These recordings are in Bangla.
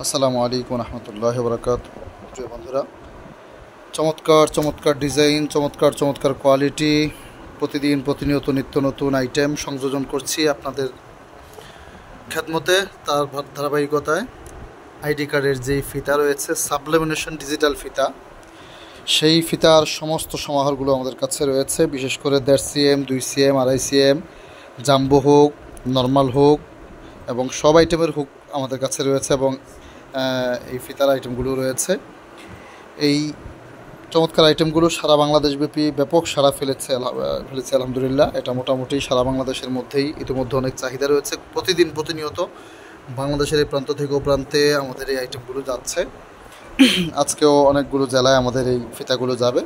আসসালামু আলাইকুম রহমতুল্লাহি ওয়া বারাকাতুহু। প্রিয় বন্ধুরা, চমৎকার চমৎকার ডিজাইন, চমৎকার চমৎকার কোয়ালিটি, প্রতিদিন প্রতিনিয়ত নিত্য নতুন আইটেম সংযোজন করছি আপনাদের খেদমতে। তার ধারাবাহিকতায় আইডি কার্ডের যেই ফিতা রয়েছে, সাবলিমেশন ডিজিটাল ফিতা, সেই ফিতার সমস্ত সমাহারগুলো আমাদের কাছে রয়েছে। বিশেষ করে 1.5 cm, 2 cm, 2.5 cm, জাম্বো হোক, নর্মাল হোক এবং সব আইটেমের হুক আমাদের কাছে রয়েছে এবং এই ফিতার আইটেমগুলো রয়েছে। এই চমৎকার আইটেমগুলো সারা বাংলাদেশব্যাপী ব্যাপক সাড়া ফেলেছে আলহামদুলিল্লাহ। এটা মোটামুটি সারা বাংলাদেশের মধ্যেই ইতিমধ্যে অনেক চাহিদা রয়েছে। প্রতিদিন প্রতিনিয়ত বাংলাদেশের এই প্রান্ত থেকে ও প্রান্তে আমাদের এই আইটেমগুলো যাচ্ছে। আজকেও অনেকগুলো জেলায় আমাদের এই ফিতাগুলো যাবে।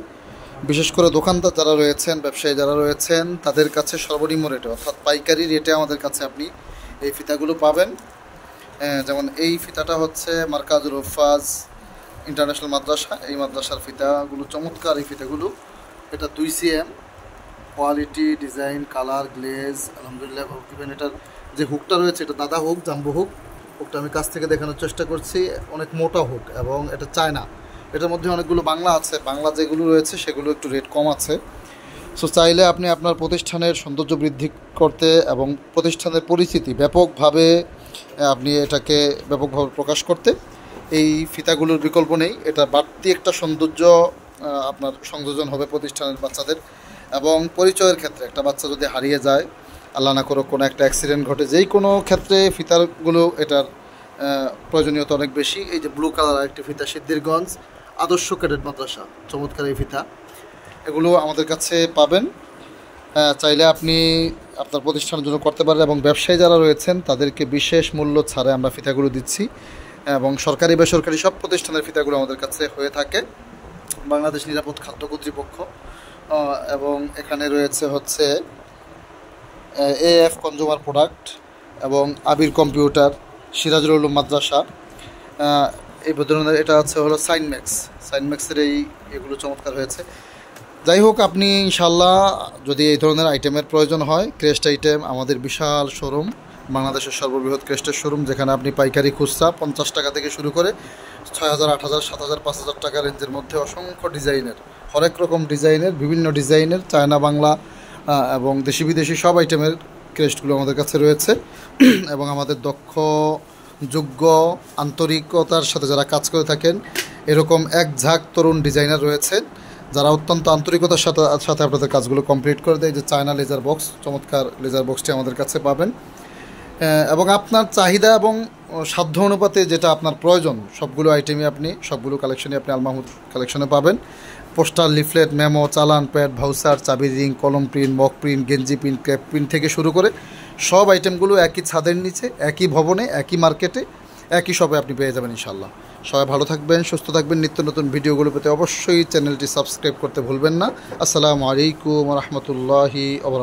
বিশেষ করে দোকানদার যারা রয়েছেন, ব্যবসায়ী যারা রয়েছেন, তাদের কাছে সর্বনিম্ন রেটে অর্থাৎ পাইকারি রেটে আমাদের কাছে আপনি এই ফিতাগুলো পাবেন। যেমন এই ফিতাটা হচ্ছে মার্কাজুল হুফাজ ইন্টারন্যাশনাল মাদ্রাসা, এই মাদ্রাসার ফিতাগুলো চমৎকার। এই ফিতাগুলো এটা 2 cm, quality, design, colour, glaze আলহামদুলিল্লাহ। ইভেন এটার যে হুকটা রয়েছে, এটা দাদা হুক, জাম্বো হুক। হুকটা আমি কাছ থেকে দেখানোর চেষ্টা করছি, অনেক মোটা হুক এবং এটা চায়না। এটার মধ্যে অনেকগুলো বাংলা আছে, বাংলা যেগুলো রয়েছে সেগুলো একটু রেট কম আছে। সো চাইলে আপনি আপনার প্রতিষ্ঠানের সৌন্দর্য বৃদ্ধি করতে এবং প্রতিষ্ঠানের পরিচিতি ব্যাপকভাবে আপনি এটাকে ব্যাপকভাবে প্রকাশ করতে এই ফিতাগুলোর বিকল্প নেই। এটা বাড়তি একটা সৌন্দর্য আপনার সংযোজন হবে প্রতিষ্ঠানের বাচ্চাদের এবং পরিচয়ের ক্ষেত্রে। একটা বাচ্চা যদি হারিয়ে যায়, আল্লাহ না করো কোনো একটা অ্যাক্সিডেন্ট ঘটে, যেই কোনো ক্ষেত্রে ফিতাগুলো এটার প্রয়োজনীয়তা অনেক বেশি। এই যে ব্লু কালার একটি ফিতা, সিদ্ধিরগঞ্জ আদর্শ ক্যাডেট মাদ্রাসা, চমৎকার এই ফিতা, এগুলো আমাদের কাছে পাবেন। চাইলে আপনি আপনার প্রতিষ্ঠানের জন্য করতে পারেন এবং ব্যবসায়ী যারা রয়েছেন তাদেরকে বিশেষ মূল্য ছাড়ে আমরা ফিতাগুলো দিচ্ছি এবং সরকারি বেসরকারি সব প্রতিষ্ঠানের ফিতাগুলো আমাদের কাছে হয়ে থাকে। বাংলাদেশ নিরাপদ খাদ্য কর্তৃপক্ষ এবং এখানে রয়েছে হচ্ছে AF কনজুমার প্রোডাক্ট এবং আবির কম্পিউটার, সিরাজুল উলুম মাদ্রাসা, এই ধরনের। এটা হলো সাইনম্যাক্সের এগুলো চমৎকার হয়েছে। যাই হোক, আপনি ইনশাল্লাহ যদি এই ধরনের আইটেমের প্রয়োজন হয়, ক্রেস্ট আইটেম, আমাদের বিশাল শোরুম, বাংলাদেশের সর্ববৃহৎ ক্রেস্টের শোরুম, যেখানে আপনি পাইকারি খুচরা 50 টাকা থেকে শুরু করে 6,000, 8,000, 7,000, 5,000 টাকা রেঞ্জের মধ্যে অসংখ্য ডিজাইনের, হরেক রকম ডিজাইনের, বিভিন্ন ডিজাইনের চায়না, বাংলা এবং দেশি বিদেশি সব আইটেমের ক্রেস্টগুলো আমাদের কাছে রয়েছে এবং আমাদের দক্ষ, যোগ্য, আন্তরিকতার সাথে যারা কাজ করে থাকেন, এরকম এক ঝাঁক তরুণ ডিজাইনার রয়েছে যারা অত্যন্ত আন্তরিকতার সাথে আপনাদের কাজগুলো কমপ্লিট করে দেয়। যে চায়না লেজার বক্স, চমৎকার লেজার বক্সটি আমাদের কাছে পাবেন এবং আপনার চাহিদা এবং সাধ্য অনুপাতে যেটা আপনার প্রয়োজন সবগুলো আইটেমই আপনি, সবগুলো কালেকশনই আপনি আল মাহমুদ কালেকশনে পাবেন। পোস্টার, লিফলেট, মেমো, চালান, প্যাড, ভাউচার, চাবির রিং, কলম প্রিন্ট, মক প্রিন্ট, গেঞ্জি প্রিন্ট, ক্যাপ প্রিন্ট থেকে শুরু করে সব আইটেমগুলো একই ছাদের নিচে, একই ভবনে, একই মার্কেটে, একই শপে আপনি পেয়ে যাবেন ইনশাল্লাহ। সবাই ভালো থাকবেন, সুস্থ থাকবেন। নিত্য নতুন ভিডিওগুলো পেতে অবশ্যই চ্যানেলটি সাবস্ক্রাইব করতে ভুলবেন না। আসসালামু আলাইকুম রহমতুল্লাহি ওয়া বারাকাতুহু।